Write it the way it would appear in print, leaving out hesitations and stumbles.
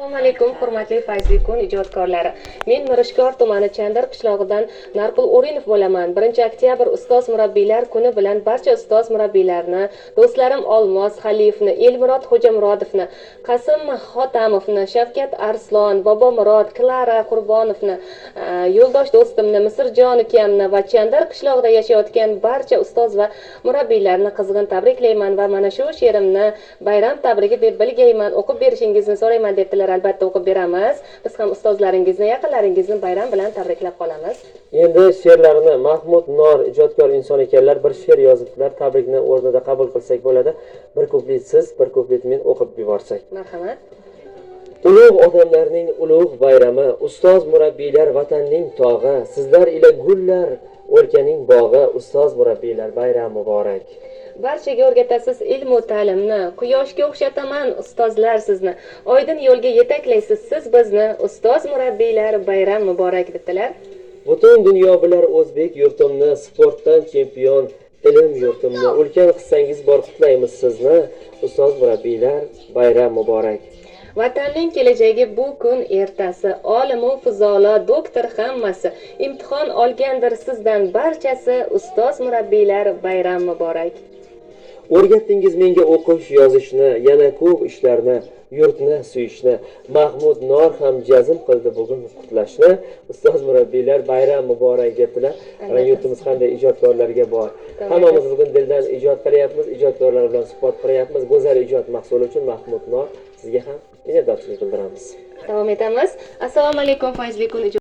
Assalomu alaykum, hurmatli Fayzli kun ijodkorlari. Men Mirishkor tumani Chandar qishlog'idan Narqul O'rinov bo'laman. 1-oktyabr ustoz murabbiylar kuni bilan barcha ustoz murabbiylarni, do'stlarim Olmos Xalifni, Elmurod Xo'jamurodovni, Qasim Xotamovni, Shavkat Arslon, Bobomurod, Klara Qurbonovni, yo'ldosh do'stimni Misrjon ukamni va Chandar qishlog'ida yashayotgan barcha ustoz va murabbiylarni qizg'in tabriklayman va mana shu she'rimni bayram tabrigi deb bilgayman, o'qib berishingizni so'rayman debdilar. Albatta o'qib beramiz. Biz ham ustozlaringizni, yaqinlaringizni bayram bilan tabriklab qolamiz. Endi she'rlarini Mahmud Nor ijodkor inson ekanlar, bir she'r yozibdilar. Tabrikni o'rnida qabul qilsak bo'ladi. Bir kuplet siz, bir kuplet men o'qib yuborsak. Marhamat. Ulug' odamlarning ulug' bayrami, ustoz murabbiylar vatanning tog'i, sizlar ila gullar o'lkaning bog'i, ustoz murabbiylar bayram muborak. Barchaga o'rgatasiz ilm va ta'limni, quyoshga o'xshataman ustozlar sizni. Oydin yo'lga yetaklaysiz siz bizni, ustoz murabbiylar bayram muborak debdilar. Butun dunyo bilar o'zbek yurtimni, sportdan chempion ilm yurtimni. Ulkan hissangiz bor, qutlaymiz sizni, ustoz murabbiylar bayram muborak. Vatanning kelajagi bu kun ertasi, olim u fuzolo, doktor hammasi, imtihon olgandir sizdan barchasi, ustoz murabbiylar bayram muborak. O'rgatdingiz menga o'qish, yozishni, yana ko'p ishlarni, yurtni suyishni. Mahmud Nor ham jazm qildi bugun qutlashni. Ustoz murabbiylar bayram muborak debdilar. Mana yurtimiz qanday ijodkorlarga bor. Hammamiz bugun dildan ijod qilyapmiz, ijodkorlar bilan suhbat qilyapmiz. Go'zal ijod mahsuli uchun Mahmud Nor sizga ham minnatdorchilik bildiramiz. Davom etamiz. Assalomu alaykum Fayzli kun